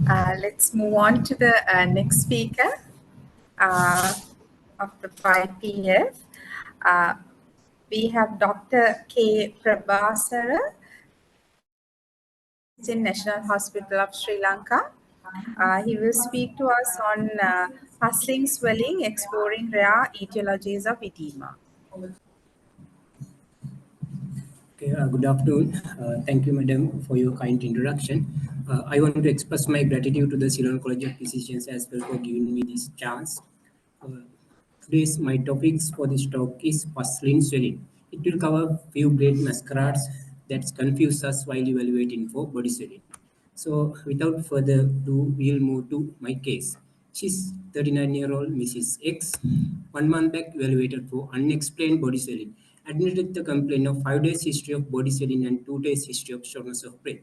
Let's move on to the next speaker of the 5PF. We have Dr. K. Prabhasara in National Hospital of Sri Lanka. He will speak to us on puzzling swelling, exploring rare etiologies of edema. Okay, good afternoon. Thank you, madam, for your kind introduction. I want to express my gratitude to the Ceylon College of Physicians as well for giving me this chance. Today's my topics for this talk is puzzling swelling. It will cover few great masquerades that confuse us while evaluating for body swelling. So without further ado, we'll move to my case. She's 39-year-old Mrs. X, 1 month back evaluated for unexplained body swelling. Admitted with the complaint of 5 days history of body swelling and 2 days history of shortness of breath.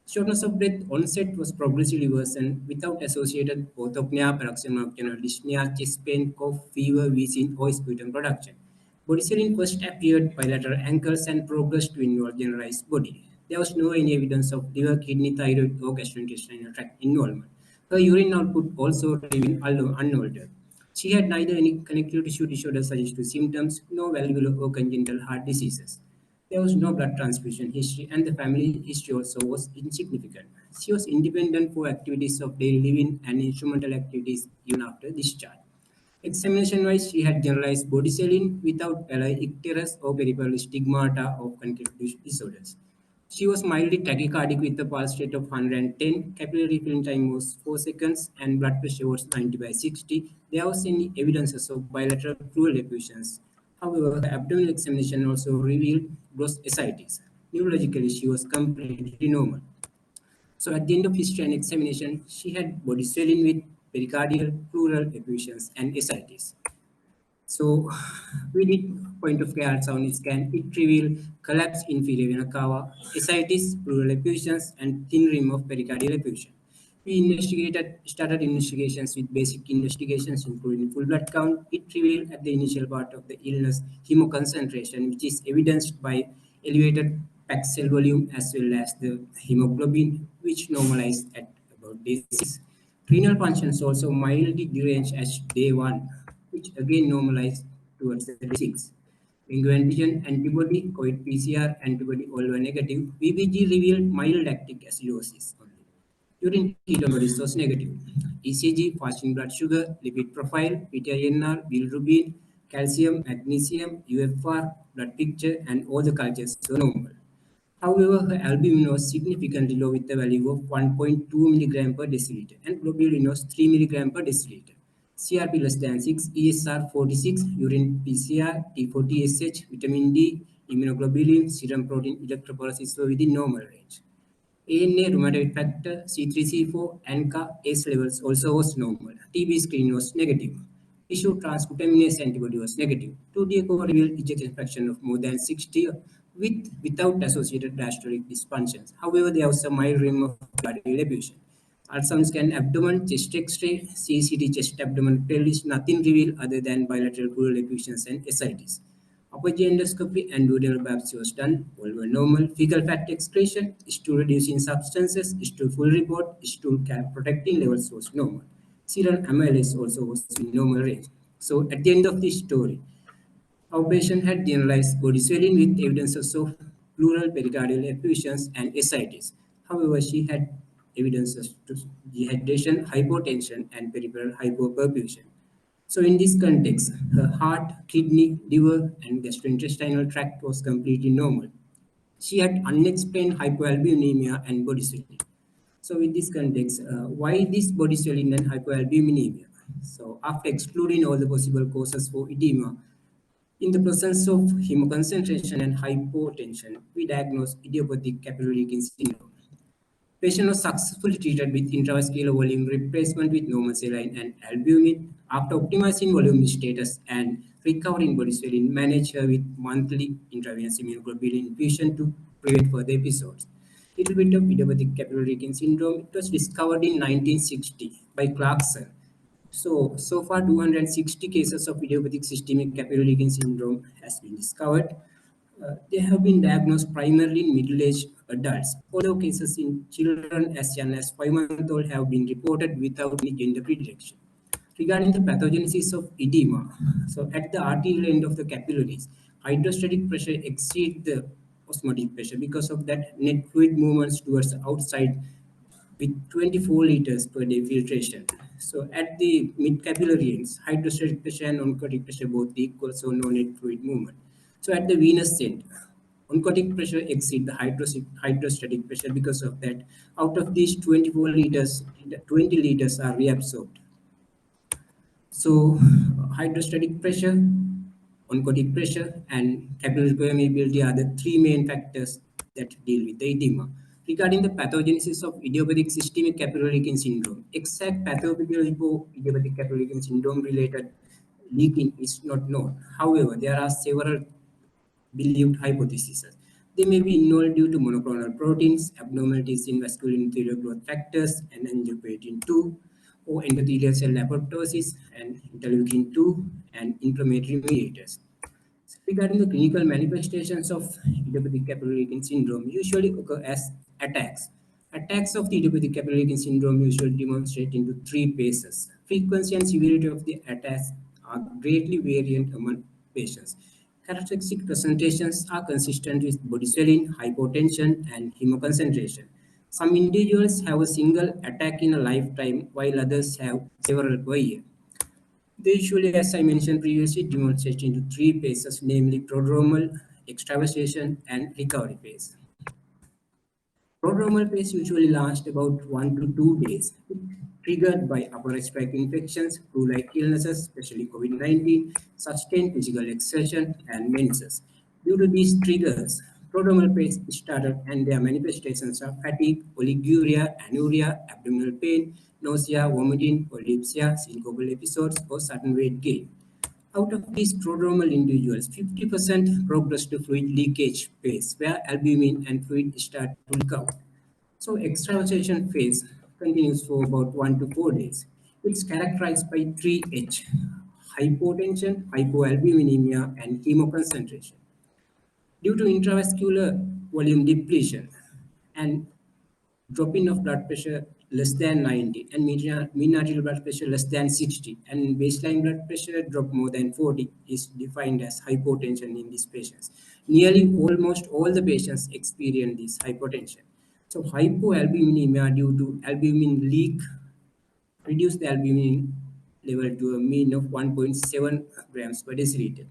Shortness of breath onset was progressively worsened without associated orthopnea, paroxysmal nocturnal dyspnea, chest pain, cough, fever, wheezing, or sputum production. Body swelling first appeared bilateral ankles and progressed to involve generalized body. There was no any evidence of liver, kidney, thyroid, or gastrointestinal tract involvement. Her urine output also remained unaltered. She had neither any connective tissue disorder suggestive symptoms nor valvular or congenital heart diseases. There was no blood transfusion history, and the family history also was insignificant. She was independent for activities of daily living and instrumental activities even after discharge. Examination-wise, she had generalized body swelling without alloy icterus or peripheral stigmata of connective disorders. She was mildly tachycardic with a pulse rate of 110, capillary filling time was 4 seconds, and blood pressure was 90/60. There was any evidences of bilateral pleural effusions. However, her abdominal examination also revealed gross ascites. Neurologically, she was completely normal. So at the end of history and examination, she had body swelling with pericardial, pleural effusions and ascites. So we did point of care ultrasound scan. It revealed collapse inferior vena cava, ascites, pleural effusions, and thin rim of pericardial effusion. We started investigations with basic investigations, including full blood count. It revealed at the initial part of the illness hemoconcentration, which is evidenced by elevated packed cell volume as well as the hemoglobin, which normalized at about day 6. Renal functions also mildly deranged as day 1, which again normalized towards the day 6. Dengue antigen antibody, COVID PCR antibody all were negative. VBG revealed mild lactic acidosis only. Urine ketone bodies was negative. ECG, fasting blood sugar, lipid profile, PTINR, bilirubin, calcium, magnesium, UFR, blood picture, and all the cultures were normal. However, her albumin was significantly low with a value of 1.2 milligram per deciliter and globulin was 3 milligram per deciliter. CRP less than 6, ESR 46, urine PCR, T40SH, vitamin D, immunoglobulin, serum protein, electrophoresis were within normal range. ANA, rheumatoid factor, C3C4, ANCA, ACE levels also was normal. TB screen was negative. Tissue transglutaminase antibody was negative. 2D echo revealed ejection fraction of more than 60 without associated diastolic dysfunctions. However, there was a mild rim of cardiac effusion. Ultrasound scan abdomen, chest X-ray, CCT chest abdomen pelvis, nothing revealed other than bilateral pleural effusions and ascites. Upper GI endoscopy and duodenal biopsy was done. All were normal. Fecal fat excretion, stool reducing substances, stool full report, stool cap protecting levels was normal. Serum amylase also was in normal range. So at the end of this story, our patient had generalized body swelling with evidences of pleural pericardial effusions and ascites. However, she had evidences to dehydration, hypotension, and peripheral hypoperfusion. So in this context, her heart, kidney, liver, and gastrointestinal tract was completely normal. She had unexplained hypoalbuminemia and body swelling. So in this context, why this body swelling and hypoalbuminemia? So after excluding all the possible causes for edema, in the presence of hemoconcentration and hypotension, we diagnosed idiopathic capillary leaking syndrome. Patient was successfully treated with intravascular volume replacement with normal saline and albumin. After optimizing volume status and recovering body swelling, managed her with monthly intravenous immunoglobulin infusion to prevent further episodes. Little bit of idiopathic capillary leaking syndrome. It was discovered in 1960 by Clarkson. So far 260 cases of idiopathic systemic capillary leaking syndrome has been discovered. They have been diagnosed primarily in middle-aged adults, although cases in children as young as 5 months old have been reported without any gender predilection. Regarding the pathogenesis of edema, so at the arterial end of the capillaries, hydrostatic pressure exceeds the osmotic pressure. Because of that, net fluid movements towards the outside with 24 liters per day filtration. So at the mid-capillary ends, hydrostatic pressure and oncotic pressure both equal, so no net fluid movement. So at the venous end, oncotic pressure exceeds the hydrostatic pressure. Because of that, out of these 24 liters, 20 liters are reabsorbed. So hydrostatic pressure, oncotic pressure, and capillary permeability are the three main factors that deal with the edema. Regarding the pathogenesis of idiopathic systemic capillary leaking syndrome, exact pathophysiology for idiopathic capillary leaking syndrome related leaking is not known. However, there are several believed hypotheses. They may be involved due to monoclonal proteins, abnormalities in vascular endothelial growth factors, and angiopoietin 2, or endothelial cell apoptosis, and interleukin 2, and inflammatory mediators. Regarding the clinical manifestations of idiopathic capillary leaking syndrome, usually occur as attacks. Attacks of the idiopathic capillary leaking syndrome usually demonstrate into three phases. Frequency and severity of the attacks are greatly variant among patients. Characteristic presentations are consistent with body swelling, hypotension, and hemoconcentration. Some individuals have a single attack in a lifetime, while others have several per year. They usually, as I mentioned previously, demonstrate into three phases, namely prodromal, extravasation, and recovery phase. Prodromal phase usually lasts about 1 to 2 days, triggered by upper respiratory infections, flu-like illnesses, especially COVID-19, sustained physical exertion, and menses. Due to these triggers, prodromal phase is started and their manifestations are fatigue, oliguria, anuria, abdominal pain, nausea, vomiting, polypsia, syncopal episodes, or sudden weight gain. Out of these prodromal individuals, 50% progress to fluid leakage phase, where albumin and fluid start to leak out. So extravasation phase continues for about 1 to 4 days. It's characterized by 3H: hypotension, hypoalbuminemia, and hemoconcentration. Due to intravascular volume depletion and dropping of blood pressure less than 90 and mean arterial blood pressure less than 60 and baseline blood pressure drop more than 40 is defined as hypotension in these patients. Nearly almost all the patients experience this hypotension. So hypoalbuminemia due to albumin leak reduce the albumin level to a mean of 1.7 grams per deciliter.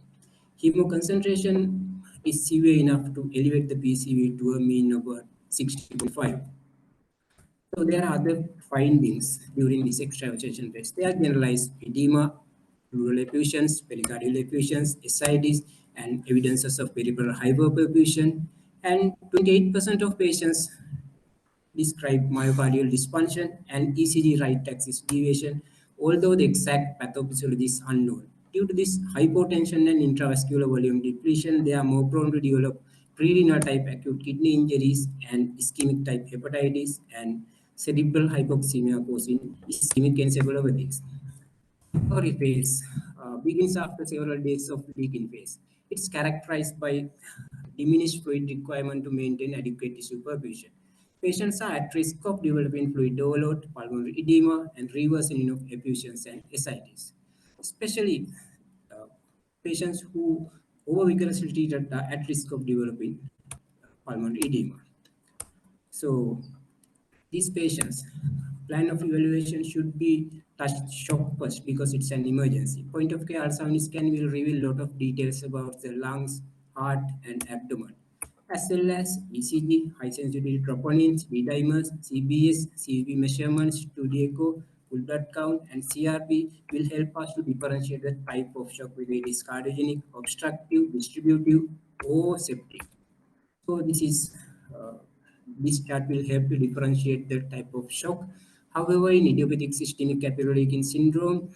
Hemoconcentration is severe enough to elevate the PCV to a mean of 60.5. So there are other findings during this extravasation phase. They are generalized edema, pleural effusions, pericardial effusions, ascites, and evidences of peripheral hyperperfusion. And 28% of patients describe myocardial dysfunction and ECG right axis deviation, although the exact pathophysiology is unknown. Due to this hypotension and intravascular volume depletion, they are more prone to develop pre-renal type acute kidney injuries and ischemic type hepatitis and cerebral hypoxemia causing ischemic encephalopathies. Recovery phase begins after several days of leaking phase. It's characterized by diminished fluid requirement to maintain adequate tissue perfusion. Patients are at risk of developing fluid overload, pulmonary edema, and reworsening of effusions and ascites. Especially uh, patients who over vigorously treated are at risk of developing pulmonary edema. So these patients, plan of evaluation should be touched shock first because it's an emergency. Point of care ultrasound scan will reveal a lot of details about the lungs, heart, and abdomen, as well as ECG, high sensitivity troponins, D dimers, CBS, CVP measurements, 2D echo, full blood count, and CRP will help us to differentiate the type of shock whether it is cardiogenic, obstructive, distributive, or septic. So uh, this chart will help to differentiate the type of shock. However, in idiopathic systemic capillary leaking syndrome,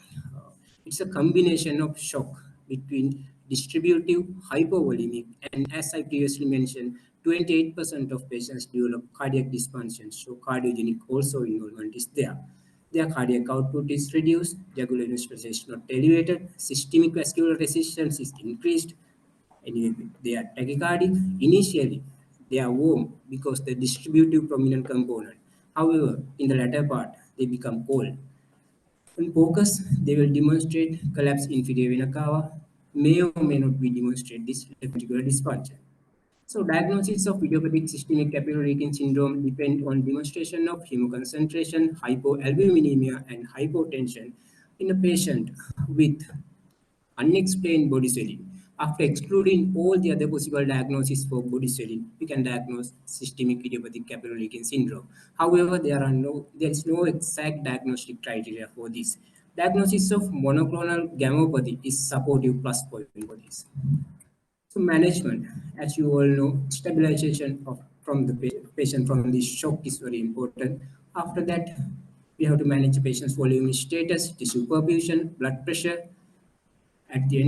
it's a combination of shock between distributive, hypovolemic, and as I previously mentioned, 28% of patients develop cardiac dysfunction. So cardiogenic also involvement is there. Their cardiac output is reduced, jugular venous pressure is not elevated, systemic vascular resistance is increased, Anyway, they are tachycardic. Initially, they are warm because the distributive prominent component. However, in the latter part, they become cold. On focus, they will demonstrate collapse inferior vena cava, may or may not be demonstrate this left ventricular dysfunction. So diagnosis of idiopathic systemic capillary leaking syndrome depend on demonstration of hemoconcentration, hypoalbuminemia, and hypotension in a patient with unexplained body swelling. After excluding all the other possible diagnoses for body swelling, we can diagnose systemic idiopathic capillary leaking syndrome. However, there is no exact diagnostic criteria for this. Diagnosis of monoclonal gammopathy is supportive plus point for this. So management, as you all know, stabilization of from the patient from the shock is very important. After that, we have to manage the patient's volume status, tissue perfusion, blood pressure, at the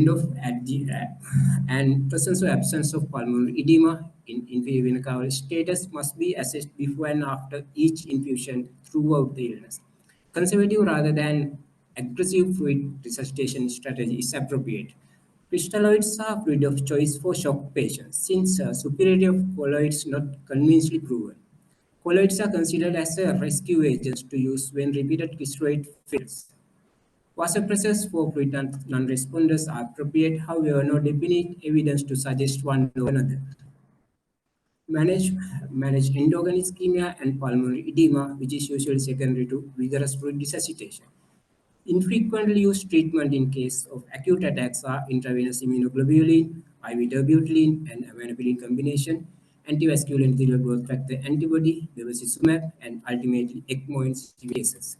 and presence or absence of pulmonary edema in inferior vena cava status must be assessed before and after each infusion throughout the illness. Conservative rather than aggressive fluid resuscitation strategy is appropriate. Crystalloids are fluid of choice for shock patients since superiority of colloids not convincingly proven. Colloids are considered as a rescue agents to use when repeated crystalloid fails. Vasopressors for fluid non-responders are appropriate, however, no definite evidence to suggest one or another. Manage, manage endogenous ischemia and pulmonary edema, which is usually secondary to vigorous fluid resuscitation. Infrequently used treatment in case of acute attacks are intravenous immunoglobulin, IV dobutalin, and aminophylline combination, antivascular endothelial growth factor antibody, bevacizumab, and ultimately ECMO in severe cases.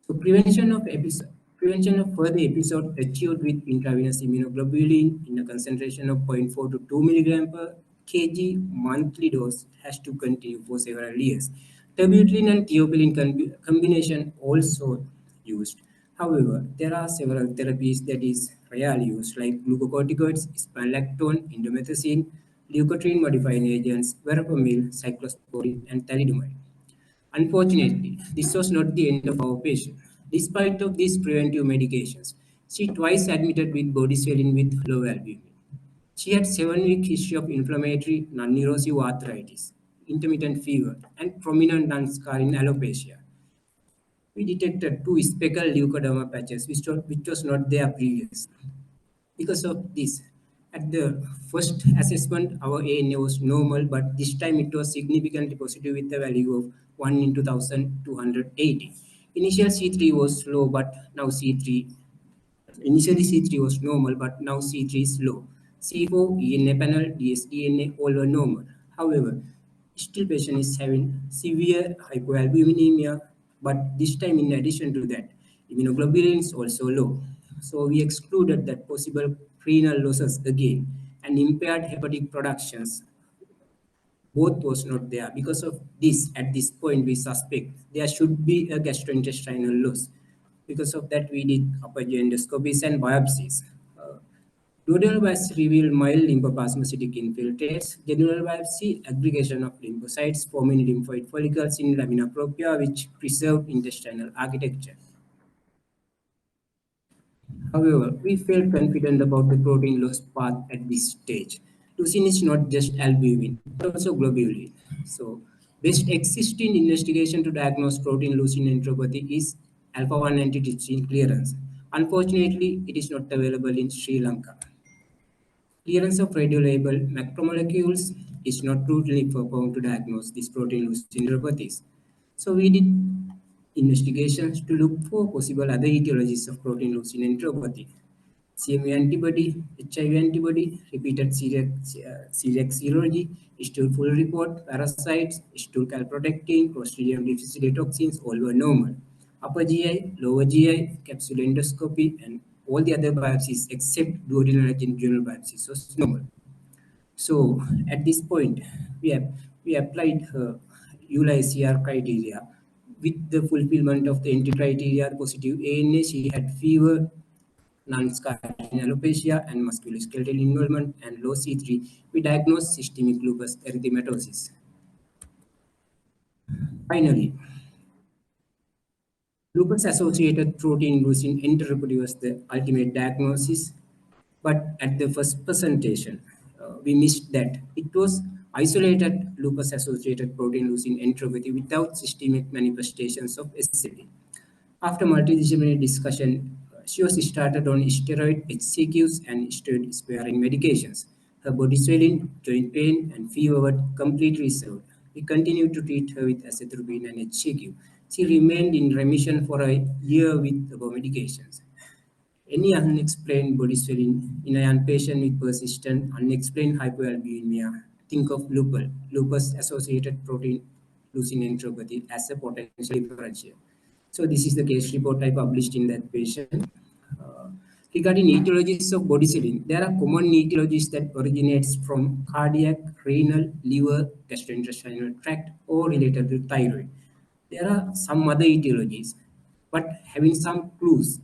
So prevention of further episode achieved with intravenous immunoglobulin in a concentration of zero point 0.4 to 2 milligram per kg monthly dose has to continue for several years. Terbutaline and theophylline combination also used. However, there are several therapies that is rarely used like glucocorticoids, spironolactone, indomethacin, leukotriene modifying agents, verapamil, cyclosporine, and thalidomide. Unfortunately, this was not the end of our patient. Despite of these preventive medications, she twice admitted with body swelling with low albumin. She had 7-week history of inflammatory non-erosive arthritis, intermittent fever, and prominent non-scarring alopecia. We detected 2 speckled leukoderma patches, which was not there previously. Because of this, at the first assessment, our ANA was normal, but this time it was significantly positive with a value of 1 in 2280. Initial C3 was low, but now C3 Initially, C3 was normal, but now C3 is low. C4, ENA panel, dsDNA, all were normal. However, still patient is having severe hypoalbuminemia, but this time in addition to that, immunoglobulin is also low. So we excluded that possible renal losses again and impaired hepatic productions both was not there. Because of this, at this point, we suspect there should be a gastrointestinal loss. Because of that, we did upper GI endoscopies and biopsies. Uh, Duodenal biopsy revealed mild lymphoplasmacytic infiltrates. General biopsy, aggregation of lymphocytes forming lymphoid follicles in lamina propria, which preserved intestinal architecture. However, we felt confident about the protein loss path at this stage. Leucine is not just albumin, but also globulin. So, best existing investigation to diagnose protein leucine enteropathy is alpha-1 antitrypsin clearance. Unfortunately, it is not available in Sri Lanka. Clearance of radiolabeled macromolecules is not routinely performed to diagnose these protein leucine enteropathies. So we did investigations to look for possible other etiologies of protein leucine enteropathy. CMV antibody, HIV antibody, repeated celiac serology, stool full report, parasites, stool calprotectin, Clostridium difficile toxins, all were normal. Upper GI, lower GI, capsule endoscopy, and all the other biopsies except duodenal and jejunal biopsies was normal. So at this point, we applied EULA-SCR criteria. With the fulfillment of the entry criteria, positive ANA, she had fever, non-scarring alopecia, and musculoskeletal involvement, and low C3. We diagnosed systemic lupus erythematosus. Finally, lupus-associated protein leucine enteropathy was the ultimate diagnosis, but at the first presentation. we missed that it was isolated lupus-associated protein-losing enteropathy without systemic manifestations of SLE. After multidisciplinary discussion, she was started on steroid HCQs and steroid-sparing medications. Her body swelling, joint pain, and fever were completely resolved. We continued to treat her with acetropine and HCQ. She remained in remission for a year with above medications. Any unexplained body swelling in a young patient with persistent unexplained hypoalbuminemia, think of lupus-associated protein losing enteropathy as a potential differential. So this is the case report I published in that patient. Uh, Regarding etiologies of body swelling, there are common etiologies that originates from cardiac, renal, liver, gastrointestinal tract, or related to thyroid. There are some other etiologies, but having some clues: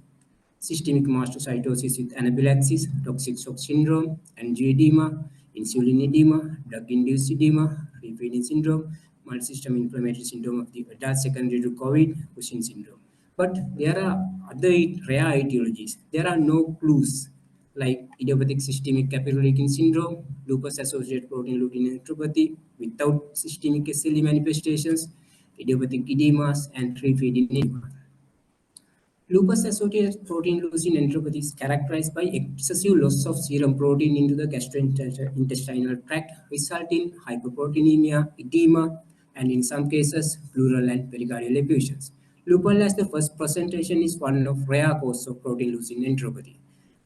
systemic mastocytosis with anaphylaxis, toxic shock syndrome, angioedema, insulin edema, drug-induced edema, refeeding syndrome, multisystem inflammatory syndrome of the adult secondary to COVID, Cushing syndrome. But there are other rare etiologies. There are no clues like idiopathic systemic capillary leaking syndrome, lupus-associated protein lutein enteropathy without systemic SLE manifestations, idiopathic edemas, and refeeding edema. Lupus-associated protein-losing enteropathy is characterized by excessive loss of serum protein into the gastrointestinal tract, resulting in hyperproteinemia, edema, and in some cases, pleural and pericardial effusions. Lupus as the first presentation is one of rare causes of protein-losing enteropathy.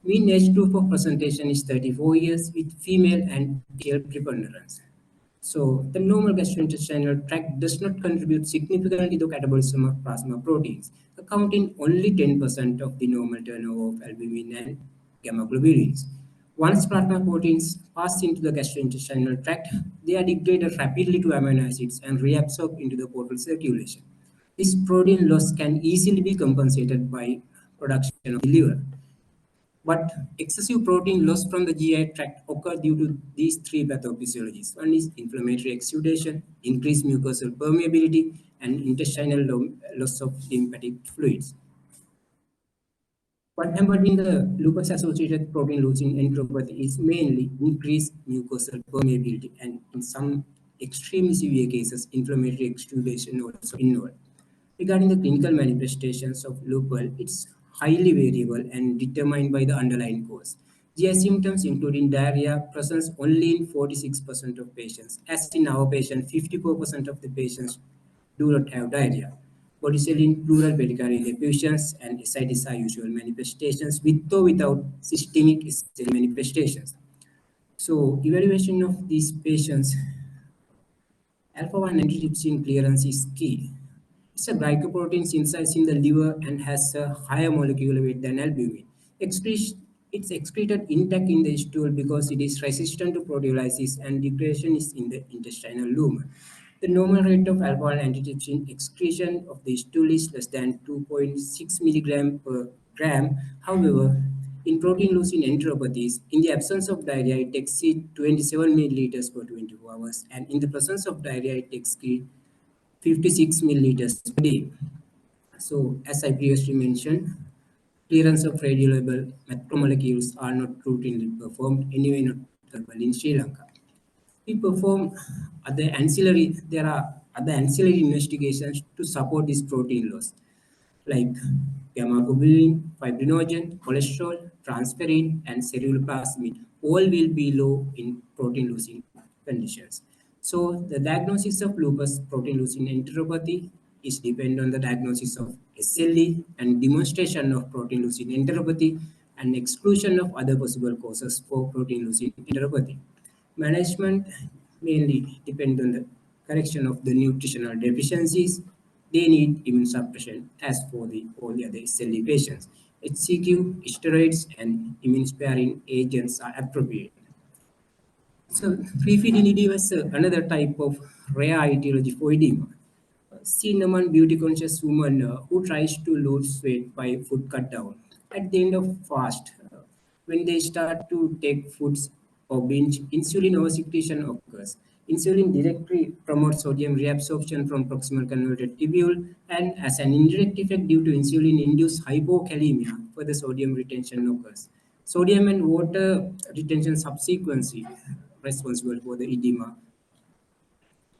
Mean age group of presentation is 34 years with female and male preponderance. So the normal gastrointestinal tract does not contribute significantly to catabolism of plasma proteins, accounting only 10% of the normal turnover of albumin and gamma globulins. Once plasma proteins pass into the gastrointestinal tract, they are degraded rapidly to amino acids and reabsorbed into the portal circulation. This protein loss can easily be compensated by production of the liver. But excessive protein loss from the GI tract occur due to these three pathophysiologies. One is inflammatory exudation, increased mucosal permeability, and intestinal loss of lymphatic fluids. What happened in the lupus-associated protein-losing enteropathy is mainly increased mucosal permeability and in some extremely severe cases, inflammatory exudation also involved. Regarding the clinical manifestations of lupus, it's highly variable and determined by the underlying cause. GI symptoms including diarrhea presents only in 46% of patients. As in our patient, 54% of the patients do not have diarrhea. Body swelling, pleural pericardial effusions, and ascites are usual manifestations with or without systemic SLE manifestations. So, evaluation of these patients, alpha-1 antitrypsin clearance is key. It's a glycoprotein synthesized in the liver and has a higher molecular weight than albumin. It's excreted intact in the stool because it is resistant to proteolysis and degradation is in the intestinal lumen. The normal rate of alpha-1 antitrypsin excretion of the stool is less than 2.6 milligram per gram. However, in protein-losing enteropathies, in the absence of diarrhea, it exceeds 27 milliliters per 24 hours, and in the presence of diarrhea, it exceeds 56 milliliters per day. So, as I previously mentioned, clearance of radiolabel macromolecules are not routinely performed, anyway not available in Sri Lanka. We perform there are other ancillary investigations to support this protein loss like gamma globulin, fibrinogen, cholesterol, transferrin, and ceruloplasmin all will be low in protein-losing conditions. So the diagnosis of lupus protein-losing enteropathy is dependent on the diagnosis of SLE and demonstration of protein-losing enteropathy and exclusion of other possible causes for protein-losing enteropathy. Management mainly depend on the correction of the nutritional deficiencies. They need immune suppression as for all the other SLE patients. HCQ, steroids, and immune sparing agents are appropriate. So, refeeding edema is another type of rare etiology for edema. Seen among beauty conscious women who tries to lose weight by food cut down. At the end of fast, when they start to take foods or binge, insulin oversecretion occurs. Insulin directly promotes sodium reabsorption from proximal convoluted tubule, and as an indirect effect due to insulin-induced hypokalemia, further sodium retention occurs. Sodium and water retention subsequently responsible for the edema.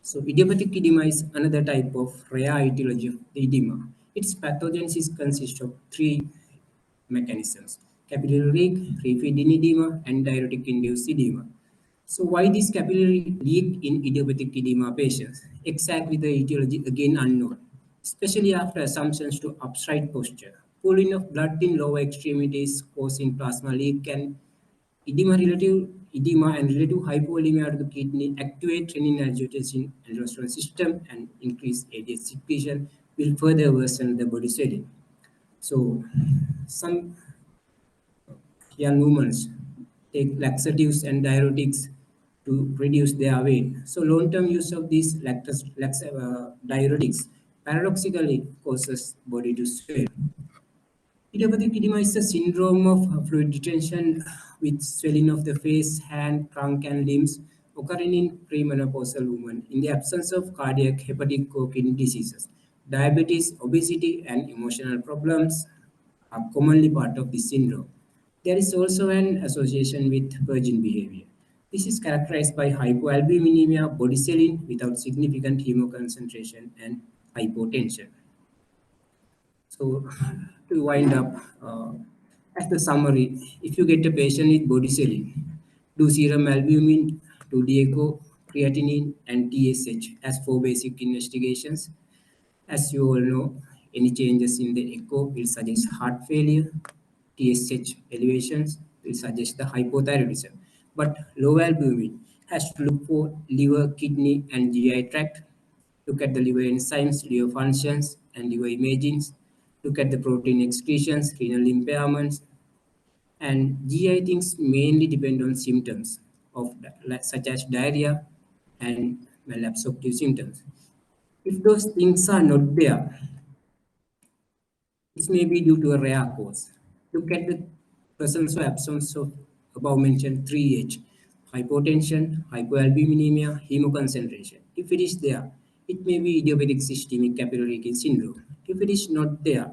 So idiopathic edema is another type of rare etiology of the edema. Its pathogenesis consists of three mechanisms: capillary leak, refeeding edema, and diuretic-induced edema. So why this capillary leak in idiopathic edema patients? Exactly the etiology again unknown, especially after assumptions to upright posture. Pooling of blood in lower extremities causing plasma leak can edema and relative hypovolemia to the kidney activate renin-angiotensin aldosterone system and increase ADH secretion will further worsen the body swelling. So some young women take laxatives and diuretics to reduce their weight. So long-term use of these diuretics paradoxically causes body to swell. Idiopathic edema is a syndrome of fluid retention with swelling of the face, hand, trunk, and limbs occurring in premenopausal women in the absence of cardiac, hepatic, or kidney diseases. Diabetes, obesity, and emotional problems are commonly part of this syndrome. There is also an association with purging behavior. This is characterized by hypoalbuminemia, body swelling without significant hemoconcentration, and hypotension. So, to wind up, as the summary, if you get a patient with body swelling, do serum albumin, do echo, creatinine, and TSH as four basic investigations. As you all know, any changes in the echo will suggest heart failure. TSH elevations will suggest the hypothyroidism. But low albumin has to look for liver, kidney, and GI tract. Look at the liver enzymes, liver functions, and liver imagings. Look at the protein excretions, renal impairments, and GI things mainly depend on symptoms of such as diarrhea and malabsorptive symptoms. If those things are not there, it may be due to a rare cause. Look at the presence or absence of above mentioned 3H: hypotension, hypoalbuminemia, hemoconcentration. If it is there, it may be idiopathic systemic capillary leaking syndrome. If it is not there,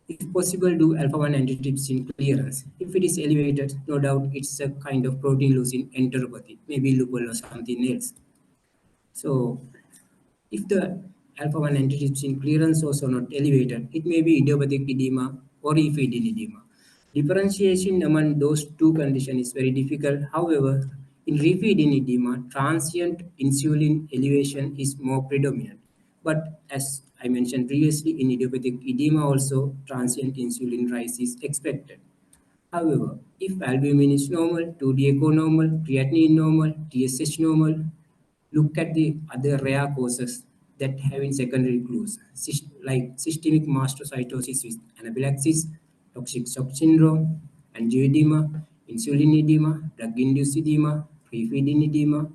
if possible, do alpha 1 antitrypsin clearance. If it is elevated, no doubt it's a kind of protein losing enteropathy, maybe lupus or something else. So if the alpha-1 antitrypsin clearance also not elevated, it may be idiopathic edema or efedine edema. Differentiation among those two conditions is very difficult. However, in refeeding edema, transient insulin elevation is more predominant. But as I mentioned previously, in idiopathic edema also, transient insulin rise is expected. However, if albumin is normal, 2D echo normal, creatinine normal, TSH normal, look at the other rare causes that having secondary clues, like systemic mastocytosis with anaphylaxis, toxic shock syndrome, angioedema, insulin edema, drug-induced edema, pre-feeding edema,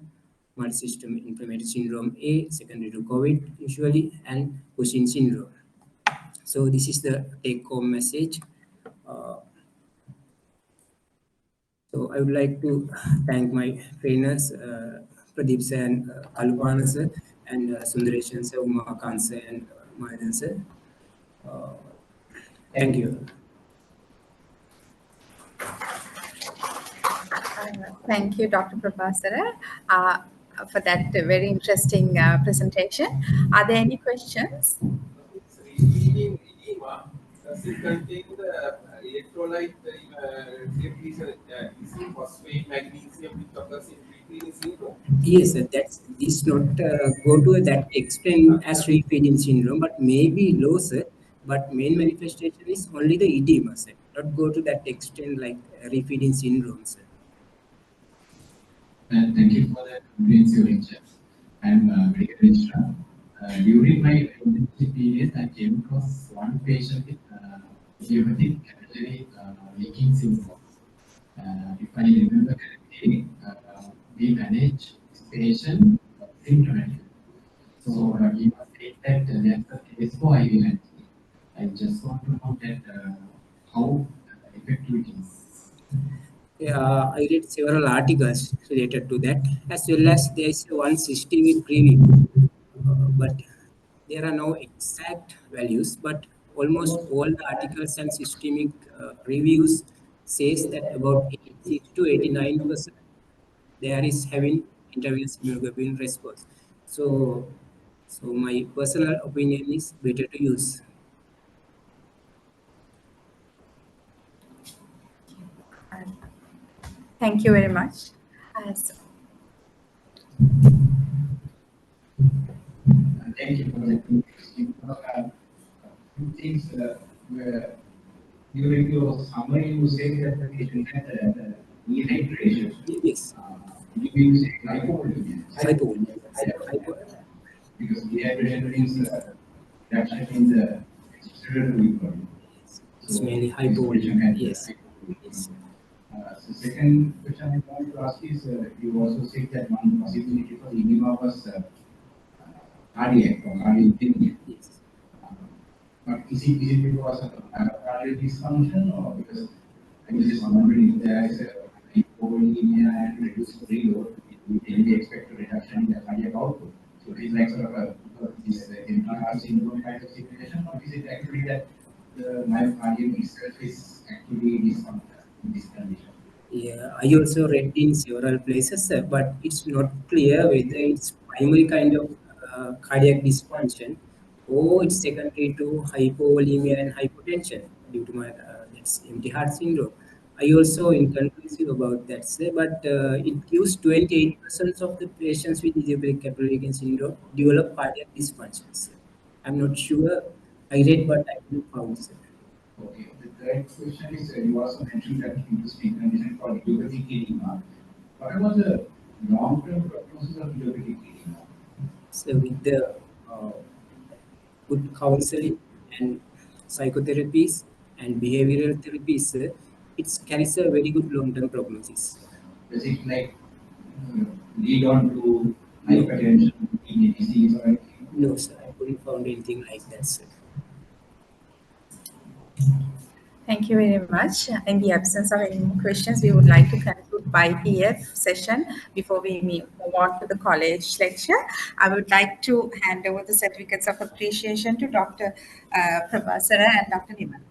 multisystem inflammatory syndrome A, secondary to COVID usually, and Cushing syndrome. So this is the take-home message. Uh, So I would like to thank my trainers, Pradeep sir and Kalupana sir, and Sundareshan sir, Umakant sir, and Mahadan sir. Uh, Thank you. Thank you, Dr. Prabhasara, for that very interesting presentation. Are there any questions? It's repeating edema. Does it contain the electrolyte depletion? Is it phosphate, magnesium, which occurs in repeating syndrome? Yes, sir, that's this not go to that extent as refeeding syndrome, but maybe low, sir. But main manifestation is only the edema, sir. Not go to that extent like refeeding syndrome, sir. And thank you for that comprehensive lecture. I'm medical registrar. During my internship period, I came across one patient with idiopathic capillary leaking syndrome. If I remember correctly, we managed this patient symptomatically. So he was saying that that's a case for IVLT. I just want to know that how effective it is. I read several articles related to that, as well as there is one systemic review, but there are no exact values, but almost all the articles and systemic reviews says that about 86 to 89% there is having intravenous immunoglobulin response. So, so my personal opinion is better to use. Thank you very much. So, Thank you for that interesting. Two things were during your summary, you said that the patient had dehydration. Yes, You say hypovolemia. hypovolemia. Hypo, Because dehydration means reduction in the respiratory volume. it's So mainly this patient hypovolemia. had Yes, hypovolemia. yes, So second question I want to ask is, you also said that one possibility for edema was cardiac or cardiopneumonia. yes. But is it because of myocardial dysfunction or because I was just wondering if there is a hypovolemia and reduced preload, we can expect a reduction in the cardiac output. So it is like sort of a this empty heart syndrome kind of situation, or is it actually that the myocardium itself is actually dysfunctional in this condition? Yeah, I also read in several places, but it's not clear whether it's primary kind of cardiac dysfunction or it's secondary to hypovolemia and hypotension due to my that's empty heart syndrome. I also inconclusive about that, but it gives 28% of the patients with idiopathic capillary leaking syndrome develop cardiac dysfunctions. I'm not sure. I read, but I didn't found. Okay. The third question is, you also mentioned that interesting condition called idiopathic edema. What about the long-term prognosis of idiopathic edema? So with the uh, good counseling and psychotherapies and behavioral therapies, it carries a very good long-term prognosis. Does it like uh, lead on to No, hypertension, kidney disease, or anything? no, sir, I couldn't find anything like that, sir. thank you very much. In the absence of any more questions, we would like to conclude by PF session before we move on to the college lecture. I would like to hand over the certificates of appreciation to Dr. Prabhasara and Dr. Niman.